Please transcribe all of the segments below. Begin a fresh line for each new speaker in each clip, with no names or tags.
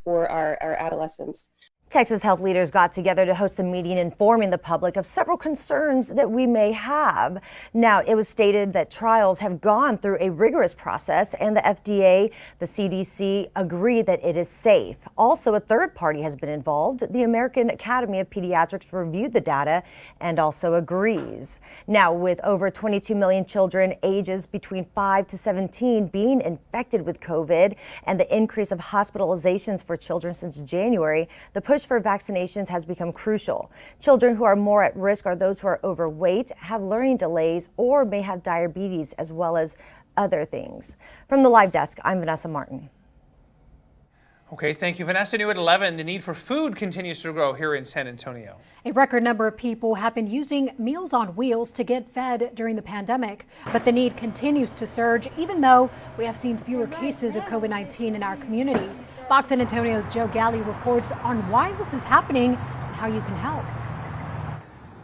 for our adolescents.
Texas health leaders got together to host a meeting informing the public of several concerns that we may have. Now, it was stated that trials have gone through a rigorous process and the FDA, the CDC agree that it is safe. Also, a third party has been involved. The American Academy of Pediatrics reviewed the data and also agrees. Now, with over 22 million children ages between 5 to 17 being infected with COVID and the increase of hospitalizations for children since January, the push for vaccinations has become crucial. Children who are more at risk are those who are overweight, have learning delays, or may have diabetes, as well as other things. From the live desk, I'm Vanessa Martin.
Okay, thank you, Vanessa. New at 11, the need for food continues to grow here in San Antonio.
A record number of people have been using Meals on Wheels to get fed during the pandemic, but the need continues to surge, even though we have seen fewer cases of COVID-19 in our community. Fox San Antonio's Joe Galley reports on why this is happening and how you can help.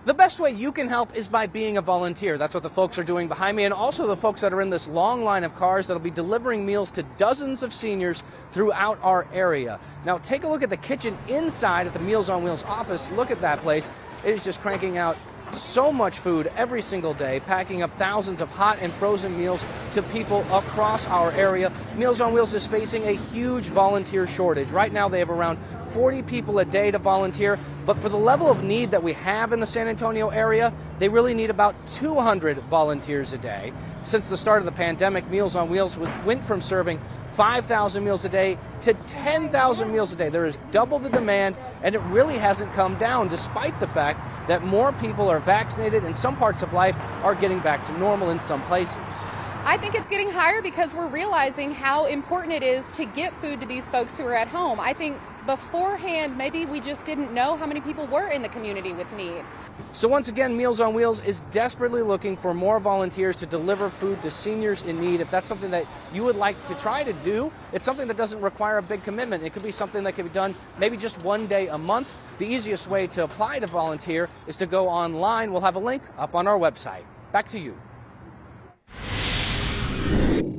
The best way you can help is by being a volunteer. That's what the folks are doing behind me, and also the folks that are in this long line of cars that'll be delivering meals to dozens of seniors throughout our area. Now, take a look at the kitchen inside at the Meals on Wheels office. Look at that place. It is just cranking out so much food every single day, packing up thousands of hot and frozen meals to people across our area. Meals on Wheels is facing a huge volunteer shortage. Right now, they have around 40 people a day to volunteer, but for the level of need that we have in the San Antonio area, they really need about 200 volunteers a day. Since the start of the pandemic, Meals on Wheels went from serving 5,000 meals a day to 10,000 meals a day. There is double the demand, and it really hasn't come down, despite the fact that more people are vaccinated and some parts of life are getting back to normal in some places.
I think it's getting higher because we're realizing how important it is to get food to these folks who are at home. I think beforehand, maybe we just didn't know how many people were in the community with need.
So once again, Meals on Wheels is desperately looking for more volunteers to deliver food to seniors in need. If that's something that you would like to try to do, it's something that doesn't require a big commitment. It could be something that can be done maybe just one day a month. The easiest way to apply to volunteer is to go online. We'll have a link up on our website. Back to you.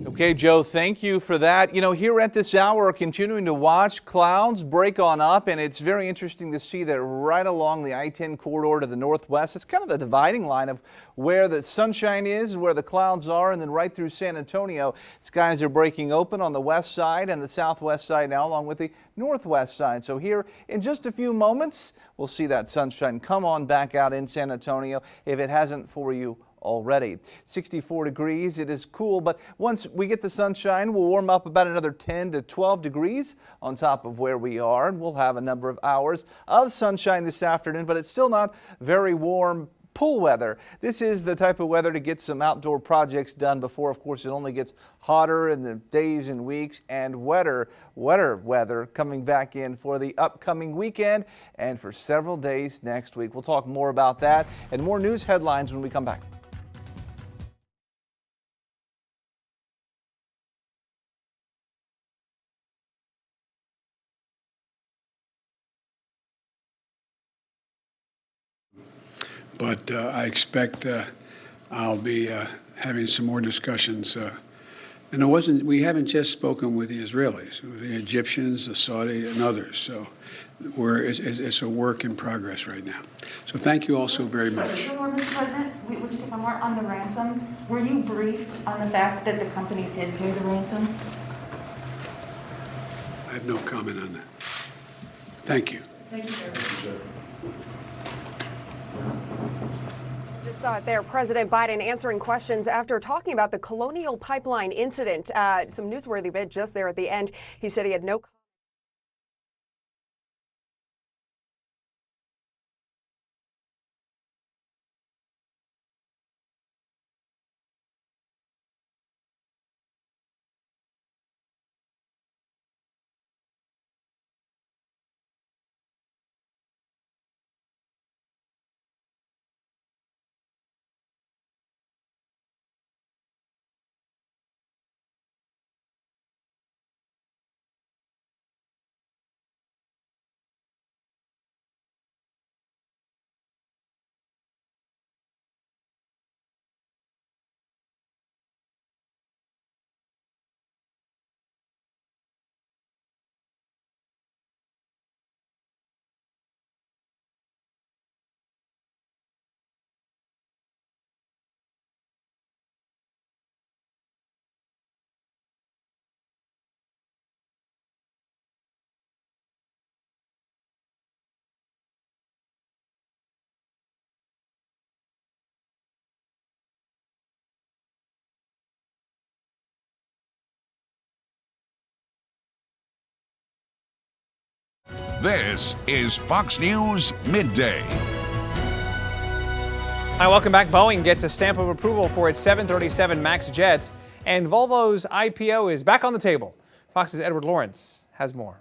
Okay, Joe, thank you for that. You know, here at this hour, we're continuing to watch clouds break on up, and it's very interesting to see that right along the I-10 corridor to the northwest. It's kind of the dividing line of where the sunshine is, where the clouds are, and then right through San Antonio. Skies are breaking open on the west side and the southwest side now, along with the northwest side. So here in just a few moments, we'll see that sunshine come on back out in San Antonio if it hasn't for you already. 64 degrees. It is cool, but once we get the sunshine, we'll warm up about another 10 to 12 degrees on top of where we are. And we'll have a number of hours of sunshine this afternoon, but it's still not very warm pool weather. This is the type of weather to get some outdoor projects done before, of course, it only gets hotter in the days and weeks, and wetter weather coming back in for the upcoming weekend and for several days next week. We'll talk more about that and more news headlines when we come back.
But I expect I'll be having some more discussions. And we haven't just spoken with the Israelis, with the Egyptians, the Saudi, and others. So it's a work in progress right now. So thank you all so very much.
Mr. President, would you take one more on the ransom? Were you briefed on the fact that the company did pay the ransom?
I have no comment on that. Thank you.
Thank you, sir.
Just saw it there. President Biden answering questions after talking about the Colonial Pipeline incident. Some newsworthy bit just there at the end. He said he had no
This is Fox News Midday.
Hi, welcome back. Boeing gets a stamp of approval for its 737 MAX jets, and Volvo's IPO is back on the table. Fox's Edward Lawrence has more.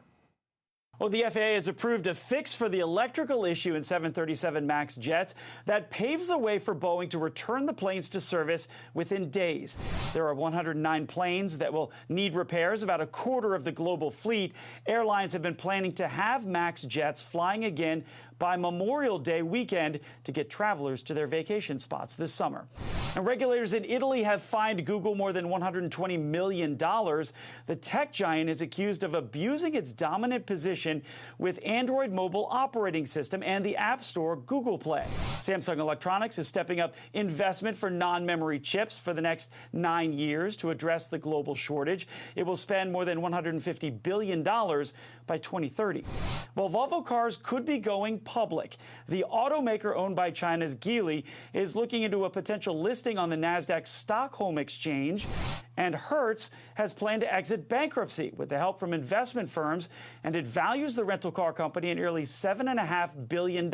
Well, the FAA has approved a fix for the electrical issue in 737 MAX jets that paves the way for Boeing to return the planes to service within days. There are 109 planes that will need repairs, about a quarter of the global fleet. Airlines have been planning to have MAX jets flying again by Memorial Day weekend to get travelers to their vacation spots this summer. And regulators in Italy have fined Google more than $120 million. The tech giant is accused of abusing its dominant position with Android mobile operating system and the App Store Google Play. Samsung Electronics is stepping up investment for non-memory chips for the next 9 years to address the global shortage. It will spend more than $150 billion by 2030. Well, Volvo cars could be going public. The automaker owned by China's Geely is looking into a potential listing on the Nasdaq Stockholm exchange, and Hertz has planned to exit bankruptcy with the help from investment firms, and it values the rental car company at nearly $7.5 billion.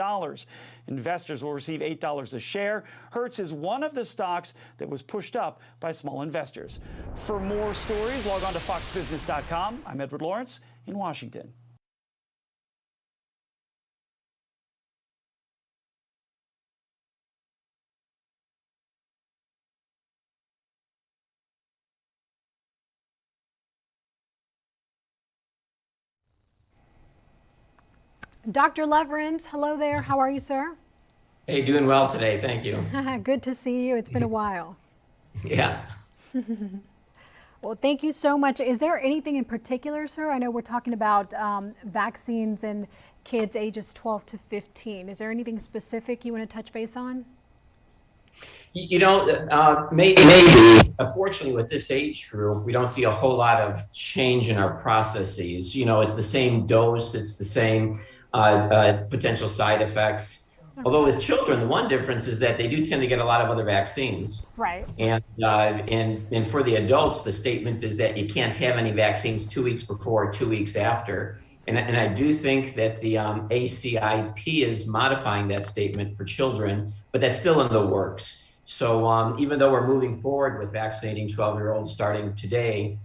Investors will receive $8 a share. Hertz is one of the stocks that was pushed up by small investors. For more stories, log on to foxbusiness.com. I'm Edward Lawrence in Washington.
Dr. Leverance, hello there. How are you, sir?
Hey, doing well today. Thank you.
Good to see you. It's been a while.
Yeah.
Well, thank you so much. Is there anything in particular, sir? I know we're talking about vaccines in kids ages 12 to 15. Is there anything specific you want to touch base on?
You know, maybe, unfortunately, with this age group, we don't see a whole lot of change in our processes. You know, it's the same dose, it's the same potential side effects. Although with children, the one difference is that they do tend to get a lot of other vaccines.
Right.
And for the adults, the statement is that you can't have any vaccines 2 weeks before or 2 weeks after. And I do think that the ACIP is modifying that statement for children, but that's still in the works. So even though we're moving forward with vaccinating 12-year-olds starting today,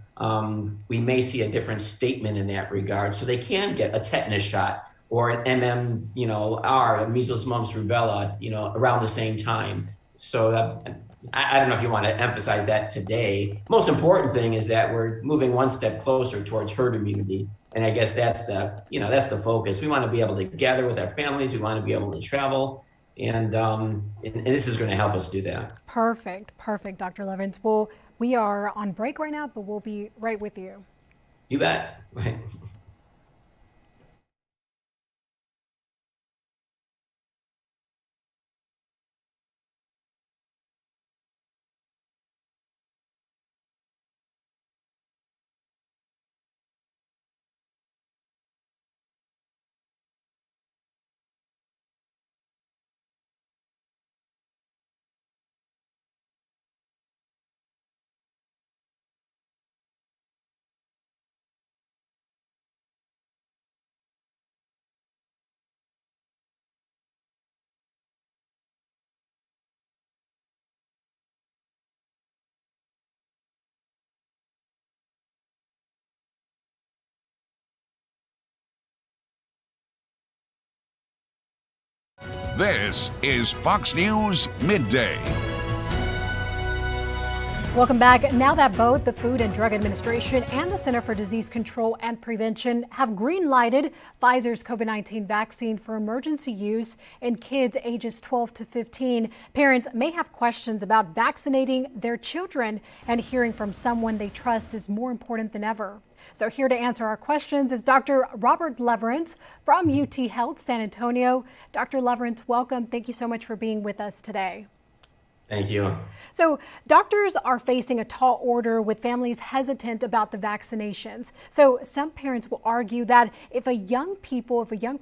we may see a different statement in that regard. So they can get a tetanus shot or an MMR, measles, mumps, rubella, around the same time. So I don't know if you want to emphasize that today. Most important thing is that we're moving one step closer towards herd immunity. And I guess that's the focus. We want to be able to gather with our families. We want to be able to travel. And this is going to help us do that.
Perfect, Dr. Leverance. Well, we are on break right now, but we'll be right with you.
You bet. Right.
This is Fox News Midday.
Welcome back. Now that both the Food and Drug Administration and the Center for Disease Control and Prevention have green-lighted Pfizer's COVID-19 vaccine for emergency use in kids ages 12 to 15, parents may have questions about vaccinating their children, and hearing from someone they trust is more important than ever. So here to answer our questions is Dr. Robert Leverance from UT Health San Antonio. Dr. Leverance, welcome. Thank you so much for being with us today.
Thank you.
So doctors are facing a tall order with families hesitant about the vaccinations. So some parents will argue that if a young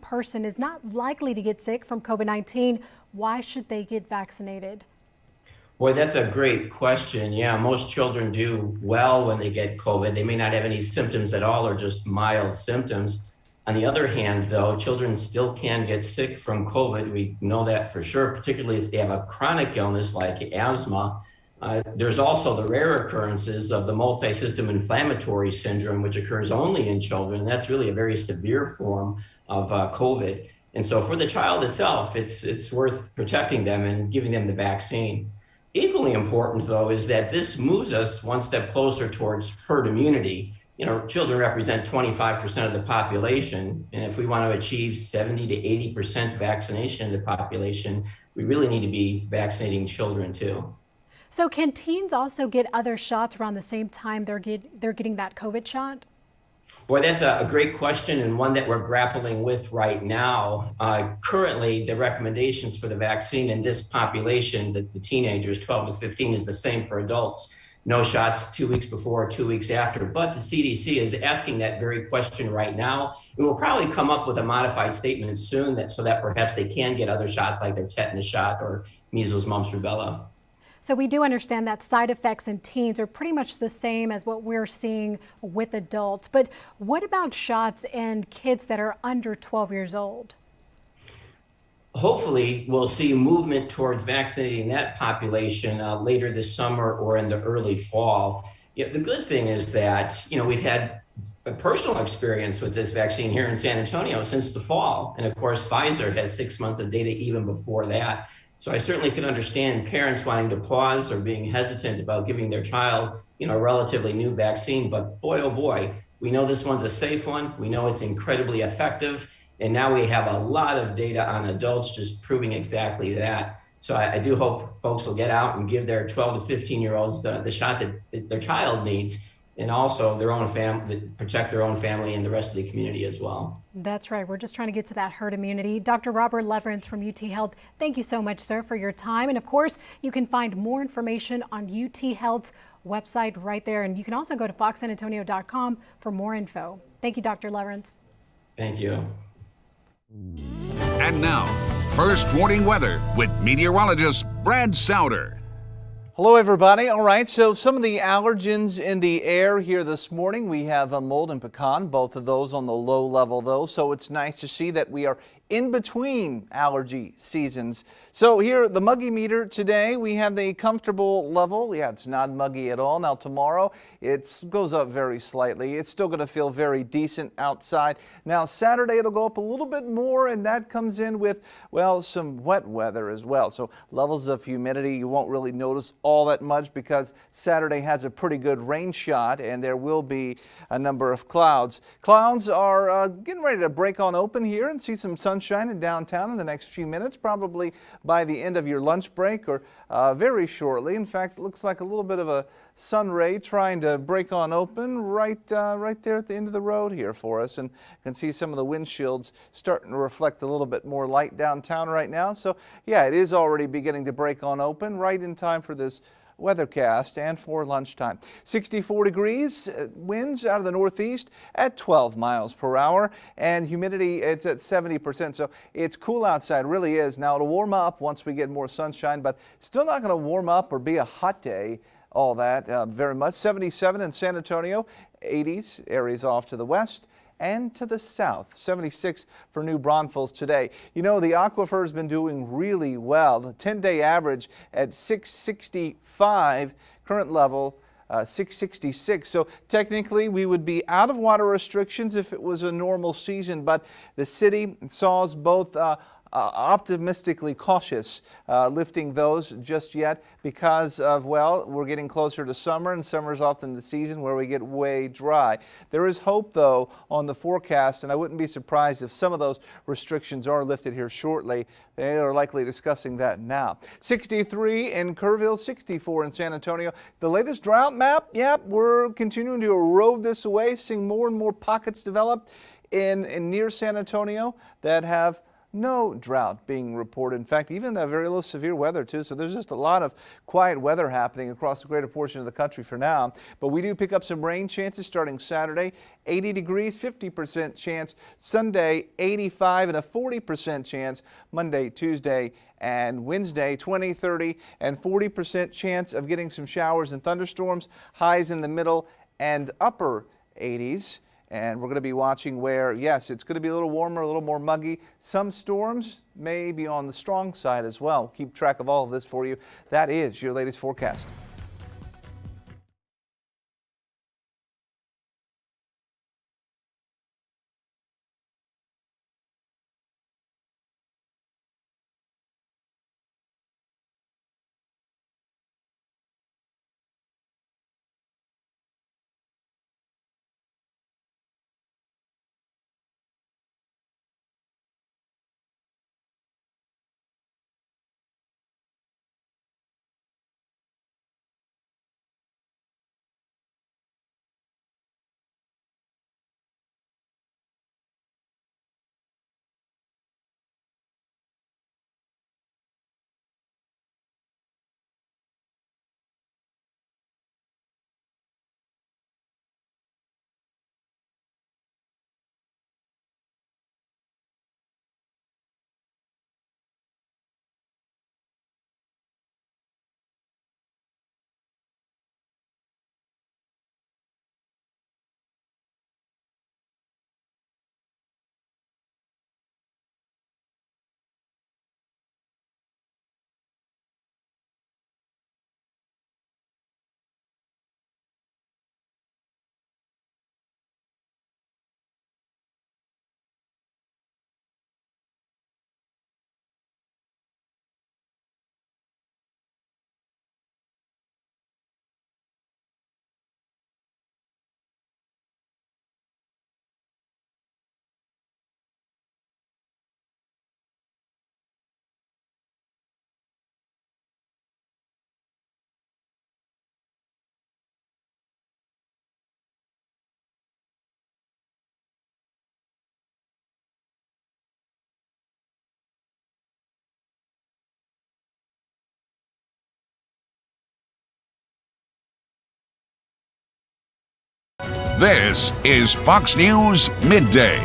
person is not likely to get sick from COVID-19, why should they get vaccinated?
Boy, that's a great question. Yeah, most children do well when they get COVID. They may not have any symptoms at all or just mild symptoms. On the other hand, though, children still can get sick from COVID. We know that for sure, particularly if they have a chronic illness like asthma. There's also the rare occurrences of the multi-system inflammatory syndrome, which occurs only in children. That's really a very severe form of COVID. And so for the child itself, it's worth protecting them and giving them the vaccine. Equally important, though, is that this moves us one step closer towards herd immunity. You know, children represent 25% of the population. And if we want to achieve 70 to 80% vaccination of the population, we really need to be vaccinating children too.
So can teens also get other shots around the same time they're getting that COVID shot?
Boy, that's a great question and one that we're grappling with right now. Currently, the recommendations for the vaccine in this population, the teenagers 12 to 15, is the same for adults. No shots 2 weeks before, 2 weeks after. But the CDC is asking that very question right now. And we'll probably come up with a modified statement soon so that perhaps they can get other shots like their tetanus shot or measles, mumps, rubella.
So we do understand that side effects in teens are pretty much the same as what we're seeing with adults. But what about shots in kids that are under 12 years old?
Hopefully, we'll see movement towards vaccinating that population later this summer or in the early fall. The good thing is that, we've had a personal experience with this vaccine here in San Antonio since the fall. And of course, Pfizer has 6 months of data even before that. So I certainly can understand parents wanting to pause or being hesitant about giving their child, a relatively new vaccine. But boy, oh boy, we know this one's a safe one. We know it's incredibly effective. And now we have a lot of data on adults just proving exactly that. So I do hope folks will get out and give their 12 to 15-year-olds the shot that their child needs, and also their own family, protect their own family and the rest of the community as well.
That's right. We're just trying to get to that herd immunity. Dr. Robert Leverance from UT Health, thank you so much, sir, for your time. And of course, you can find more information on UT Health's website right there. And you can also go to foxsanantonio.com for more info. Thank you, Dr. Leverance.
Thank you.
And now, first warning weather with meteorologist Brad Souter.
Hello, everybody. All right, so some of the allergens in the air here this morning. We have mold and pecan, both of those on the low level, though. So it's nice to see that we are in between allergy seasons. So here, the muggy meter today, we have the comfortable level. Yeah, it's not muggy at all. Now tomorrow, it goes up very slightly. It's still going to feel very decent outside. Now Saturday, it'll go up a little bit more, and that comes in with, well, some wet weather as well. So levels of humidity, you won't really notice all that much because Saturday has a pretty good rain shot, and there will be a number of clouds. Clouds are getting ready to break on open here and see some sunshine in downtown in the next few minutes, probably by the end of your lunch break or very shortly. In fact, it looks like a little bit of a sun ray trying to break on open right there at the end of the road here for us. And you can see some of the windshields starting to reflect a little bit more light downtown right now. So yeah, it is already beginning to break on open right in time for this weathercast and for lunchtime. 64 degrees, winds out of the northeast at 12 miles per hour, and humidity, it's at 70%. So it's cool outside, really is. Now it'll warm up once we get more sunshine, but still not going to warm up or be a hot day all that very much. 77 in San Antonio, 80s areas off to the west and to the south. 76 for New Braunfels today. The aquifer has been doing really well. The 10-day average at 665, current level 666. So technically we would be out of water restrictions if it was a normal season, but the city saw us both optimistically cautious lifting those just yet because of, well, we're getting closer to summer, and summer is often the season where we get way dry. There is hope, though, on the forecast, and I wouldn't be surprised if some of those restrictions are lifted here shortly. They are likely discussing that now. 63 in Kerrville, 64 in San Antonio. The latest drought map, yep, we're continuing to erode this away, seeing more and more pockets develop in near San Antonio that have no drought being reported. In fact, even a very little severe weather too. So there's just a lot of quiet weather happening across a greater portion of the country for now. But we do pick up some rain chances starting Saturday. 80 degrees, 50% chance. Sunday, 85 and a 40% chance. Monday, Tuesday, and Wednesday, 20, 30, and 40% chance of getting some showers and thunderstorms. Highs in the middle and upper 80s. And we're going to be watching where, yes, it's going to be a little warmer, a little more muggy. Some storms may be on the strong side as well. Keep track of all of this for you. That is your latest forecast.
This is Fox News Midday.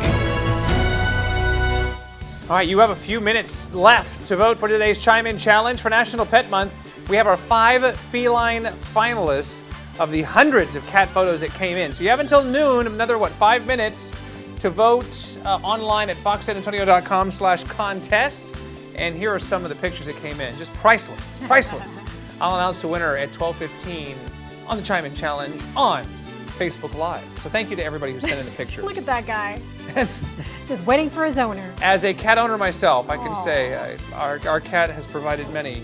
All right, you have a few minutes left to vote for today's Chime In Challenge for National Pet Month. We have our 5 feline finalists of the hundreds of cat photos that came in. So you have until noon, another, 5 minutes to vote online at foxsanantonio.com/contests. And here are some of the pictures that came in. Just priceless, priceless. I'll announce the winner at 12:15 on the Chime In Challenge on Facebook Live. So thank you to everybody who sent in the pictures.
Look at that guy. Just waiting for his owner.
As a cat owner myself, I can say our cat has provided many.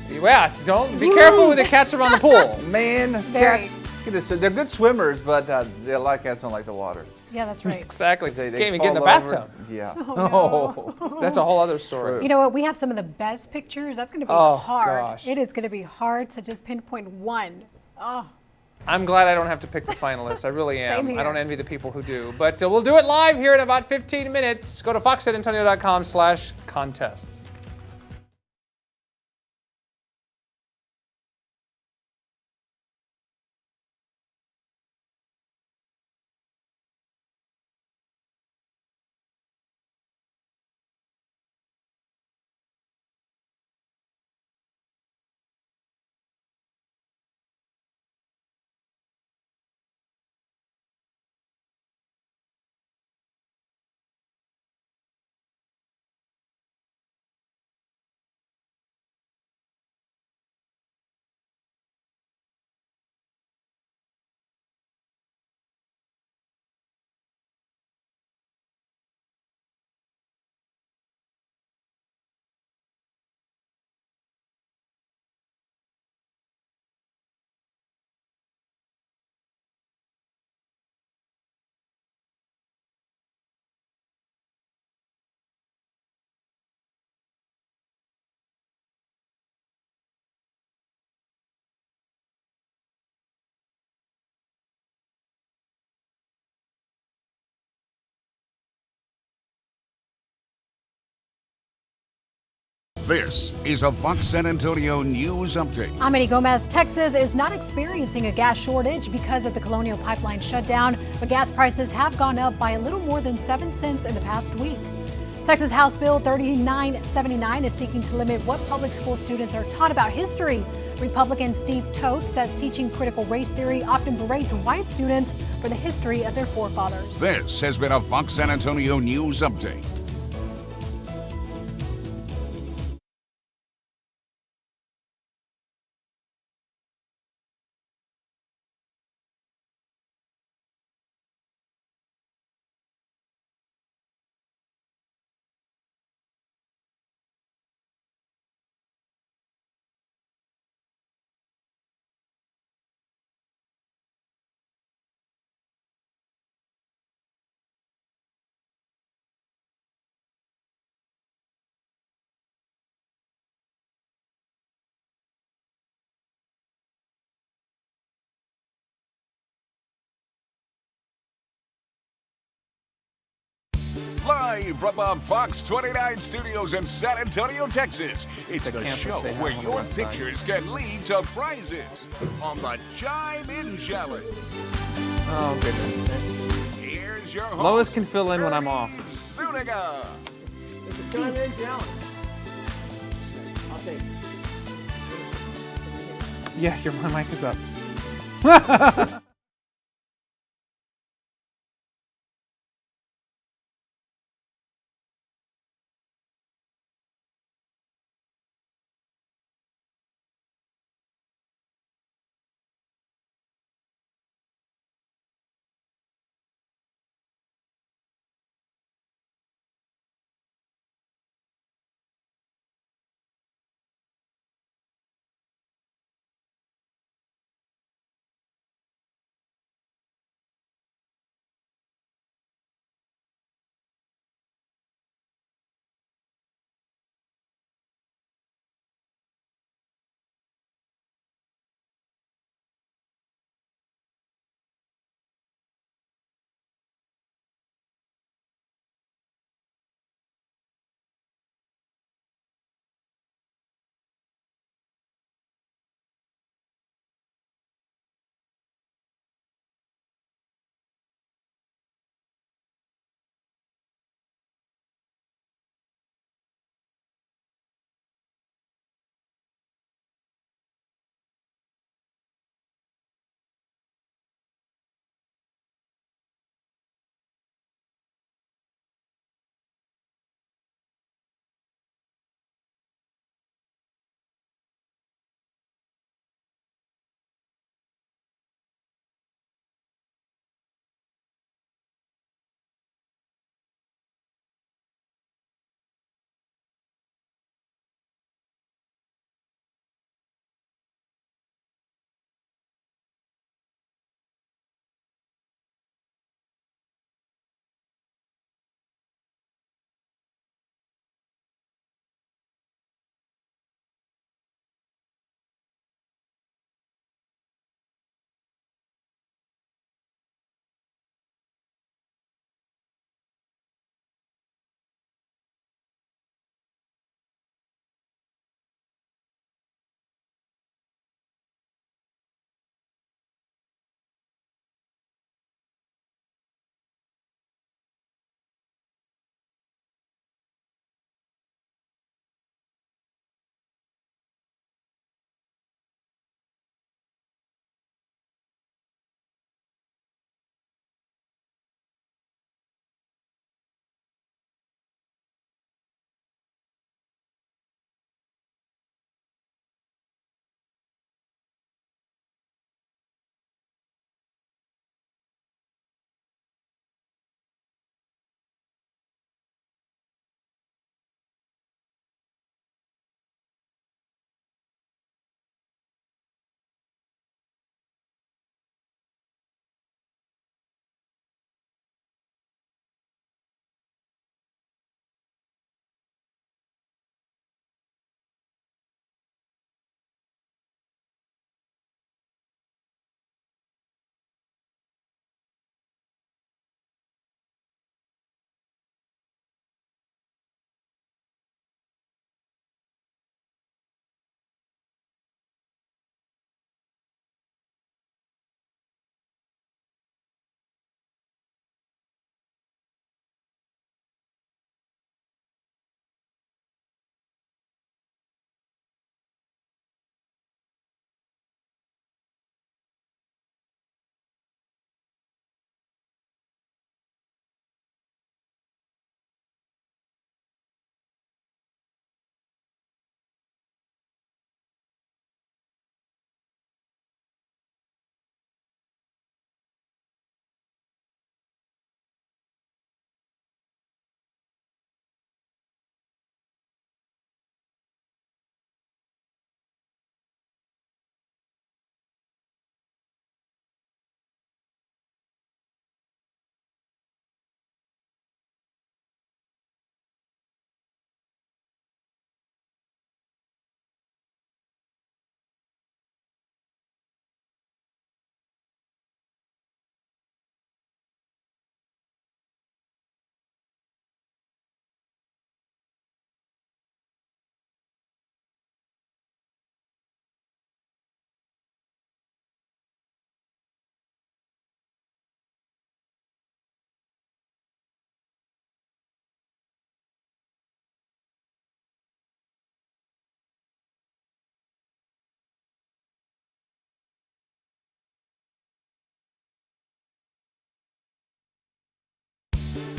Yeah, don't be careful with the cats around the pool.
Man, cats, they're good swimmers, but a lot of cats don't like the water.
Yeah, that's right.
Exactly.
They
can't even get in the bathtub.
Yeah.
Oh, no. That's a whole other story.
You know what? We have some of the best pictures. That's going to be hard.
Gosh.
It is going to be hard to just pinpoint one. Oh.
I'm glad I don't have to pick the finalists. I really am.
Same here.
I don't envy the people who do. But we'll do it live here in about 15 minutes. Go to foxsanantonio.com/contests.
This is a Fox San Antonio News Update.
I'm Eddie Gomez. Texas is not experiencing a gas shortage because of the Colonial Pipeline shutdown, but gas prices have gone up by a little more than 7 cents in the past week. Texas House Bill 3979 is seeking to limit what public school students are taught about history. Republican Steve Toth says teaching critical race theory often berates white students for the history of their forefathers.
This has been a Fox San Antonio News Update. Live from the Fox 29 studios in San Antonio, Texas, it's the show where your pictures can lead to prizes on the Chime In Challenge.
Oh, goodness.
Here's your host,
Lois can fill in when I'm off.
Suniga.
It's a Chime In challenge. I'll take it.
Yeah, my mic is up.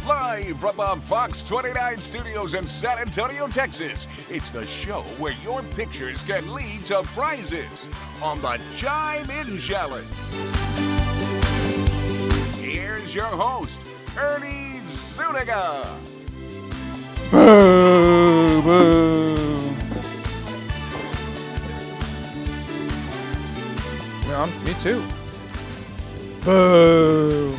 Live from the Fox 29 studios in San Antonio, Texas, it's the show where your pictures can lead to prizes on the Chime In Challenge. Here's your host, Ernie Zuniga.
Boo, boo. Yeah, me too. Boo.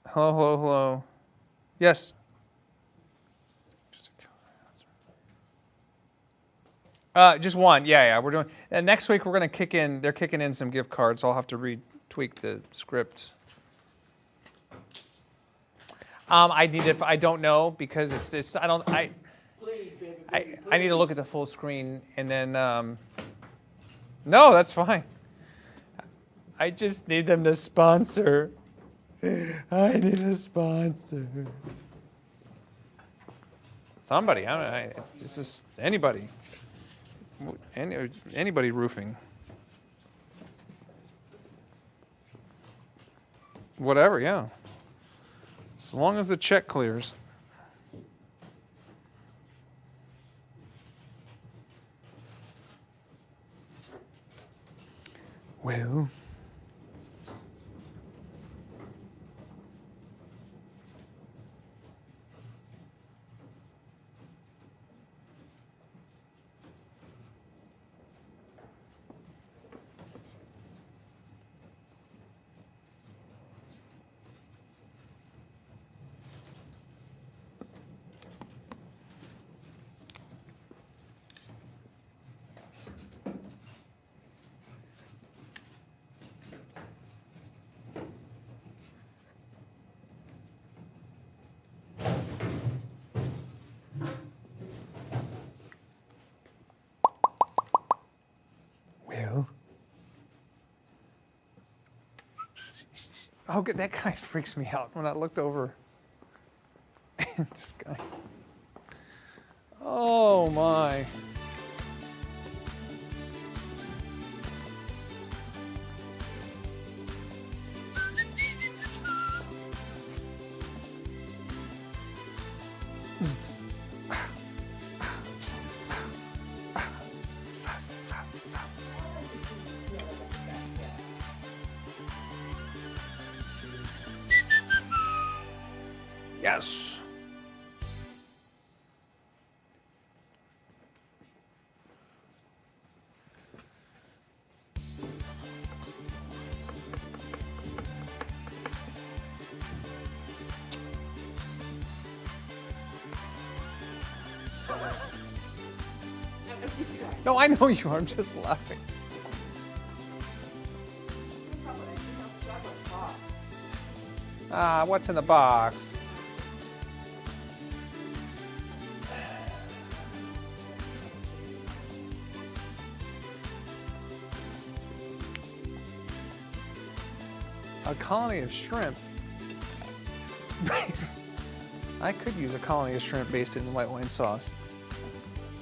Hello, hello, hello. Yes. Just one. Yeah. We're doing. And next week we're gonna kick in. They're kicking in some gift cards. So I'll have to retweak the script. I need it. I don't know because it's. I don't. I need to look at the full screen and then. No, that's fine. I just need them to sponsor. I need a sponsor. Somebody. It's just anybody. Anybody roofing. Whatever, yeah. As long as the check clears. Well. Oh, good. That guy freaks me out when I looked over. This guy. Oh, my. Yes. No, I know you are. I'm just laughing. Ah, what's in the box? A colony of shrimp. I could use a colony of shrimp basted in white wine sauce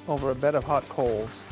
over a bed of hot coals.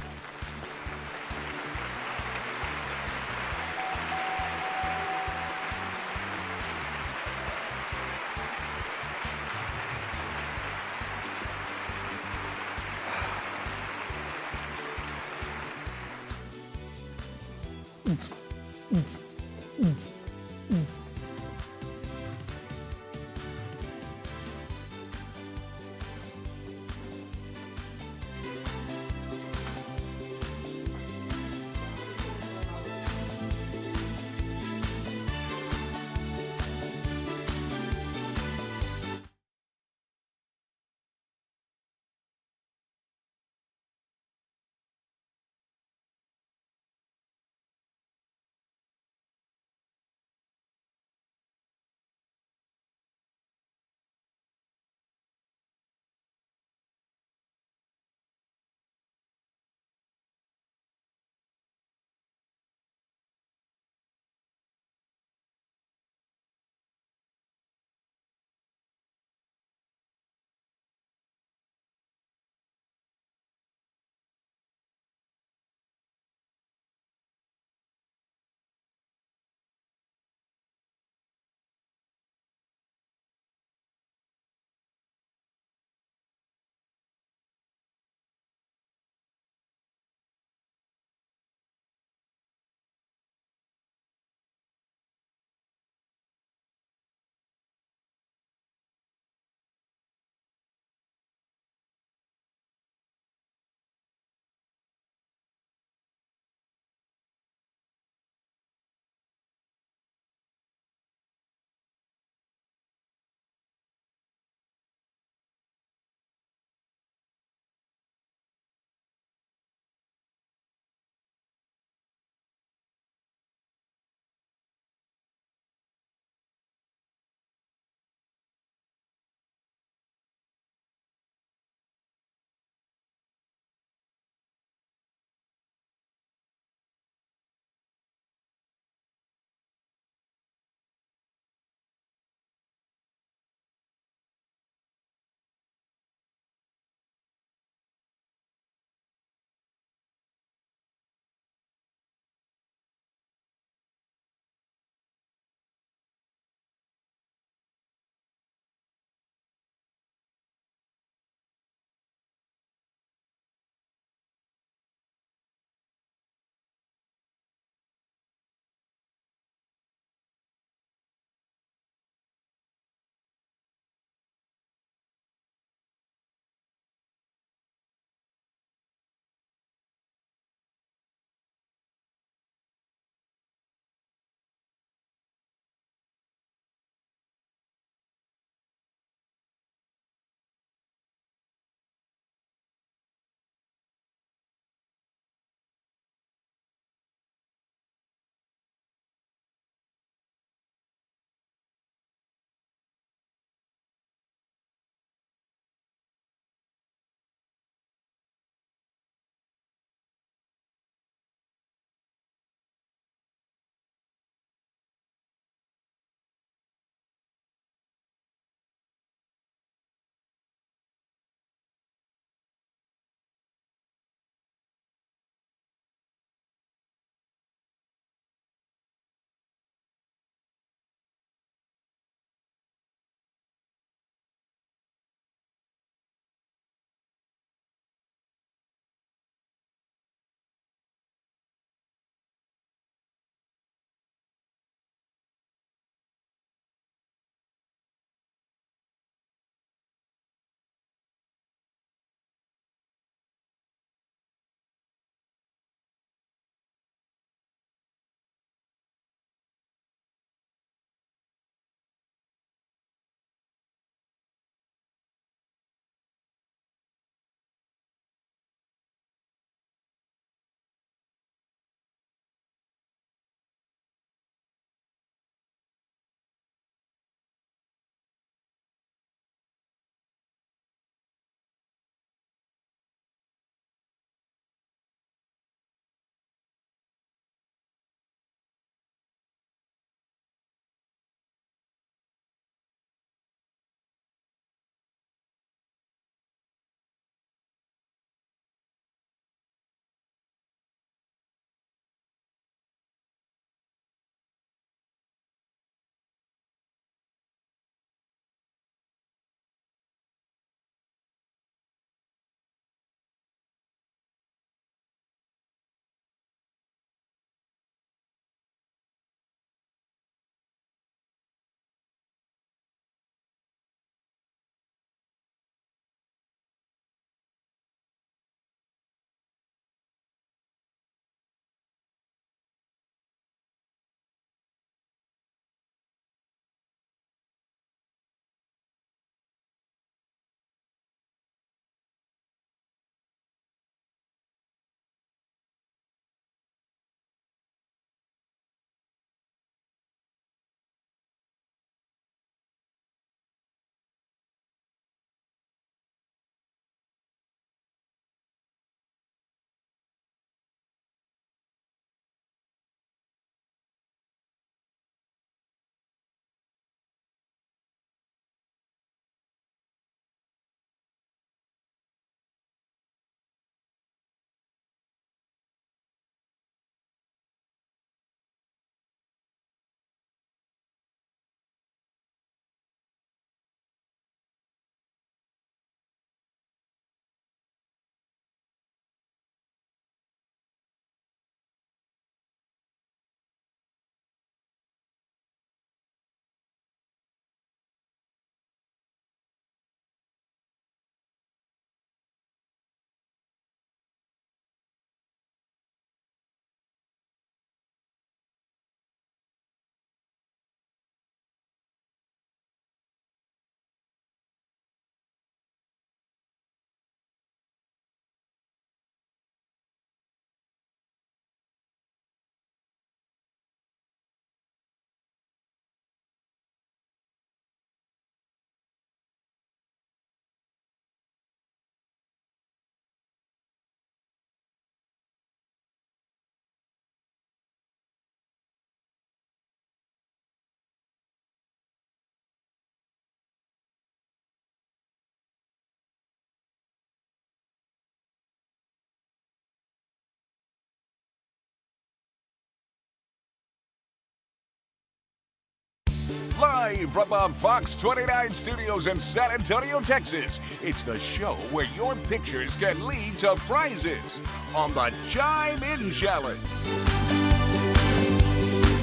Live from the Fox 29 studios in San Antonio, Texas, it's the show where your pictures can lead to prizes on the Chime In Challenge.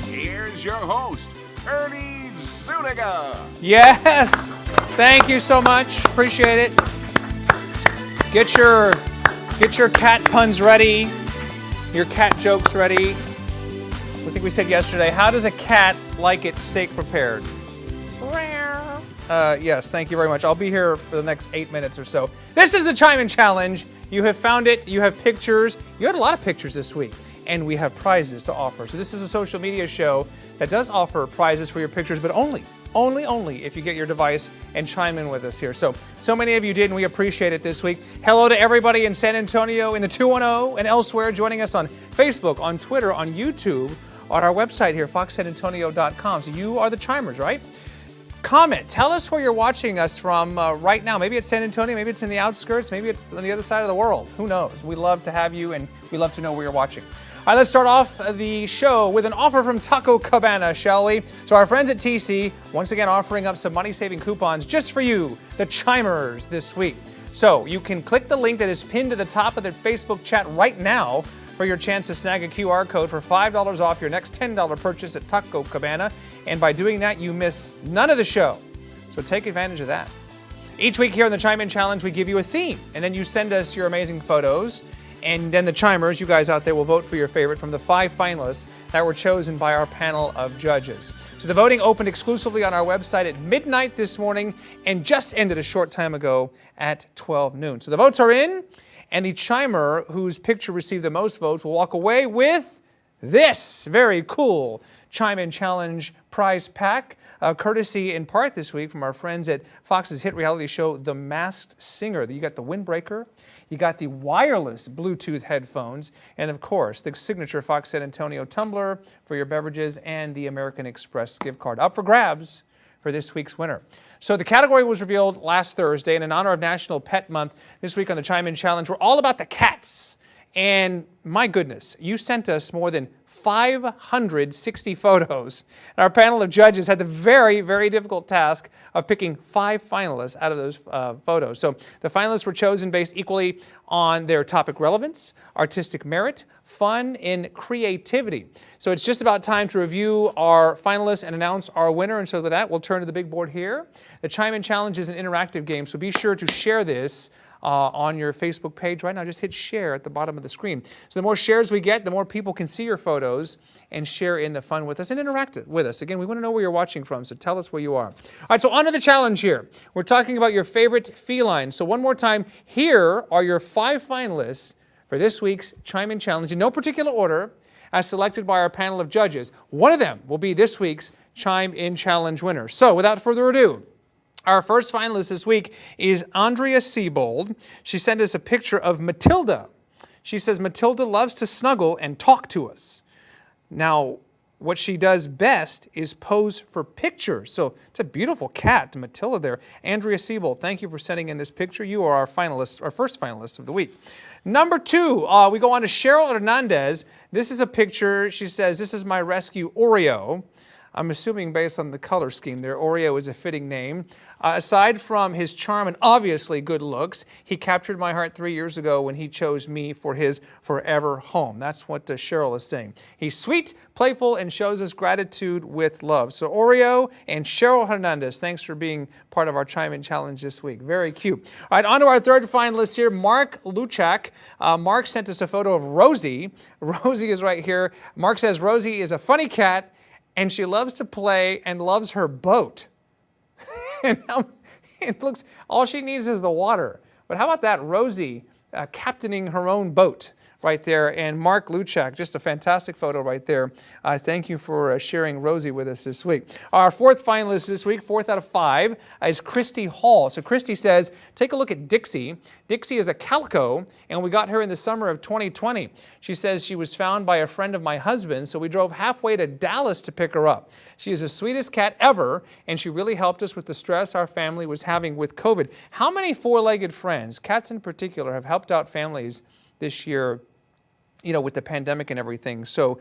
Here's your host, Ernie Zuniga.
Yes, thank you so much. Appreciate it. Get your cat puns ready, your cat jokes ready. I think we said yesterday, how does a cat like its steak prepared? Yes, thank you very much. I'll be here for the next 8 minutes or so. This is the Chime In Challenge. You have found it. You have pictures. You had a lot of pictures this week, and we have prizes to offer. So this is a social media show that does offer prizes for your pictures, but only if you get your device and chime in with us here. So many of you did, and we appreciate it this week. Hello to everybody in San Antonio, in the 210, and elsewhere, joining us on Facebook, on Twitter, on YouTube, on our website here, foxsanantonio.com. So you are the chimers, right? Comment. Tell us where you're watching us from right now. Maybe it's San Antonio, maybe it's in the outskirts, maybe it's on the other side of the world. Who knows? We love to have you, and we love to know where you're watching. All right, let's start off the show with an offer from Taco Cabana, shall we? So our friends at TC, once again offering up some money-saving coupons just for you, the chimers, this week. So you can click the link that is pinned to the top of the Facebook chat right now for your chance to snag a QR code for $5 off your next $10 purchase at Taco Cabana. And by doing that, you miss none of the show. So take advantage of that. Each week here in the Chime In Challenge, we give you a theme, and then you send us your amazing photos. And then the chimers, you guys out there, will vote for your favorite from the 5 finalists that were chosen by our panel of judges. So the voting opened exclusively on our website at midnight this morning and just ended a short time ago at 12 noon. So the votes are in, and the chimer whose picture received the most votes will walk away with this very cool Chime In Challenge prize pack, courtesy in part this week from our friends at Fox's hit reality show, The Masked Singer. You got the Windbreaker, you got the wireless Bluetooth headphones, and of course, the signature Fox San Antonio tumbler for your beverages and the American Express gift card. Up for grabs for this week's winner. So the category was revealed last Thursday, and in honor of National Pet Month, this week on the Chime In Challenge, we're all about the cats. And my goodness, you sent us more than 560 photos. And our panel of judges had the very, very difficult task of picking 5 finalists out of those photos. So the finalists were chosen based equally on their topic relevance, artistic merit, fun, and creativity. So it's just about time to review our finalists and announce our winner. And so with that, we'll turn to the big board here. The Chime In Challenge is an interactive game, so be sure to share this on your Facebook page right now. Just hit share at the bottom of the screen. So the more shares we get, the more people can see your photos and share in the fun with us and interact with us. Again, we want to know where you're watching from, so tell us where you are. All right, so on to the challenge here. We're talking about your favorite feline. So one more time, here are your 5 finalists for this week's Chime In Challenge in no particular order, as selected by our panel of judges. One of them will be this week's Chime In Challenge winner. So without further ado, our first finalist this week is Andrea Siebold. She sent us a picture of Matilda. She says Matilda loves to snuggle and talk to us. Now, what she does best is pose for pictures. So it's a beautiful cat, Matilda there. Andrea Siebold, thank you for sending in this picture. You are our finalist, our first finalist of the week. Number 2, we go on to Cheryl Hernandez. This is a picture. She says, this is my rescue, Oreo. I'm assuming based on the color scheme there, Oreo is a fitting name. Aside from his charm and obviously good looks, he captured my heart 3 years ago when he chose me for his forever home. That's what Cheryl is saying. He's sweet, playful, and shows us gratitude with love. So Oreo and Cheryl Hernandez, thanks for being part of our Chime In Challenge this week. Very cute. All right, on to our third finalist here, Mark Luchak. Mark sent us a photo of Rosie. Rosie is right here. Mark says Rosie is a funny cat, and she loves to play and loves her boat. And it looks, all she needs is the water. But how about that, Rosie captaining her own boat right there. And Mark Luchak, just a fantastic photo right there. Thank you for sharing Rosie with us this week. Our fourth finalist this week, 4th out of 5, is Christy Hall. So Christy says, take a look at Dixie. Dixie is a calico, and we got her in the summer of 2020. She says she was found by a friend of my husband, so we drove halfway to Dallas to pick her up. She is the sweetest cat ever, and she really helped us with the stress our family was having with COVID. How many 4-legged friends, cats in particular, have helped out families this year, you know, with the pandemic and everything? So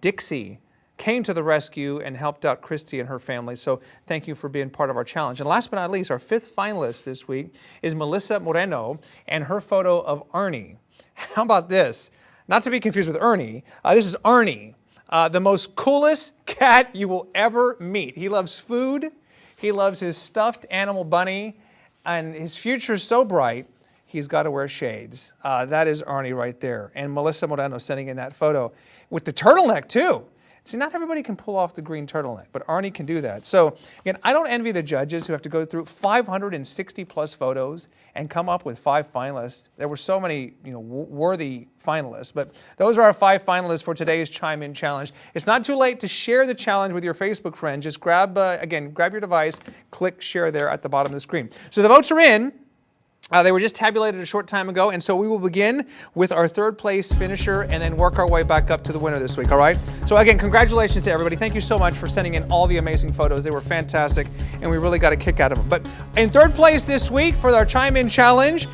Dixie, came to the rescue and helped out Christy and her family. So thank you for being part of our challenge. And last but not least, our 5th finalist this week is Melissa Moreno and her photo of Arnie. How about this? Not to be confused with Ernie. This is Arnie, the most coolest cat you will ever meet. He loves food. He loves his stuffed animal bunny. And his future is so bright, he's got to wear shades. That is Arnie right there. And Melissa Moreno sending in that photo with the turtleneck, too. See, not everybody can pull off the green turtleneck, but Arnie can do that. So, again, I don't envy the judges who have to go through 560-plus photos and come up with 5 finalists. There were so many, worthy finalists, but those are our 5 finalists for today's Chime In Challenge. It's not too late to share the challenge with your Facebook friends. Just grab your device, click share there at the bottom of the screen. So the votes are in. They were just tabulated a short time ago, and so we will begin with our 3rd place finisher and then work our way back up to the winner this week, all right? So again, congratulations to everybody. Thank you so much for sending in all the amazing photos. They were fantastic, and we really got a kick out of them. But in 3rd place this week for our Chime In Challenge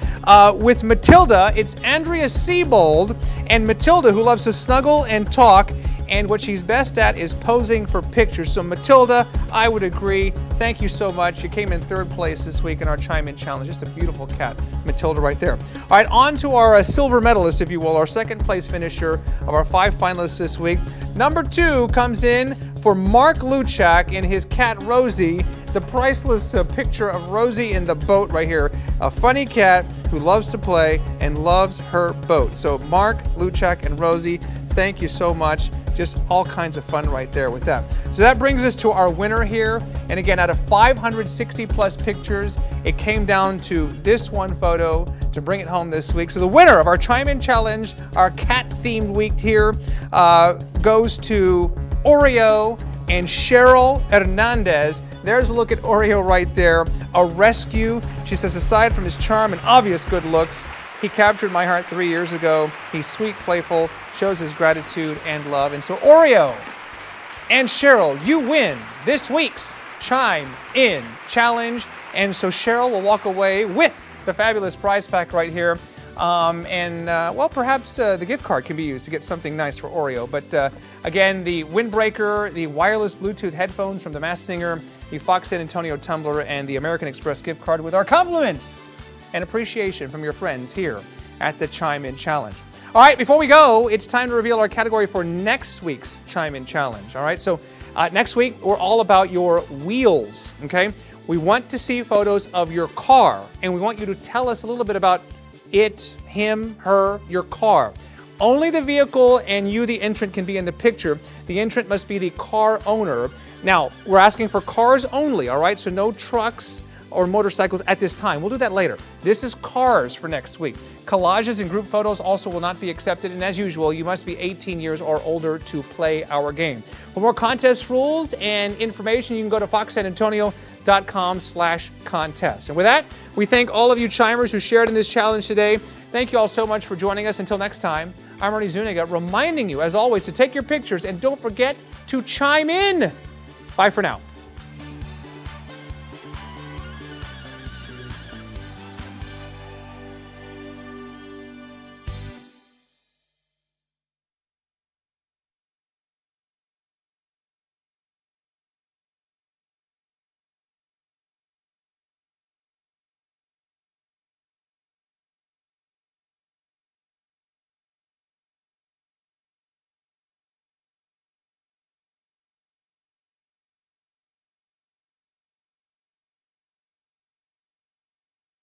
with Matilda, it's Andrea Siebold, and Matilda, who loves to snuggle and talk, and what she's best at is posing for pictures. So Matilda, I would agree. Thank you so much. You came in 3rd place this week in our Chime In Challenge. Just a beautiful cat, Matilda right there. All right, on to our silver medalist, if you will, our 2nd place finisher of our 5 finalists this week. Number 2 comes in for Mark Luchak and his cat Rosie. The priceless picture of Rosie in the boat right here. A funny cat who loves to play and loves her boat. So Mark, Luchak, and Rosie, thank you so much. Just all kinds of fun right there with that. So that brings us to our winner here. And again, out of 560 plus pictures, it came down to this one photo to bring it home this week. So the winner of our Chime In Challenge, our cat-themed week here, goes to Oreo and Cheryl Hernandez. There's a look at Oreo right there, a rescue. She says, aside from his charm and obvious good looks, he captured my heart 3 years ago. He's sweet, playful, shows his gratitude and love. And so Oreo and Cheryl, you win this week's Chime In Challenge. And so Cheryl will walk away with the fabulous prize pack right here. Perhaps the gift card can be used to get something nice for Oreo. But again, the Windbreaker, the wireless Bluetooth headphones from the Masked Singer, the Fox San Antonio tumbler, and the American Express gift card with our compliments and appreciation from your friends here at the Chime In Challenge. All right, before we go, it's time to reveal our category for next week's Chime In Challenge. All right, so next week, we're all about your wheels, okay? We want to see photos of your car, and we want you to tell us a little bit about it, him, her, your car. Only the vehicle and you, the entrant, can be in the picture. The entrant must be the car owner. Now, we're asking for cars only, all right? So no trucks or motorcycles at this time. We'll do that later. This is cars for next week. Collages and group photos also will not be accepted. And as usual, you must be 18 years or older to play our game. For more contest rules and information, you can go to foxsanantonio.com/contest. And with that, we thank all of you chimers who shared in this challenge today. Thank you all so much for joining us. Until next time, I'm Ernie Zuniga, reminding you, as always, to take your pictures and don't forget to chime in. Bye for now.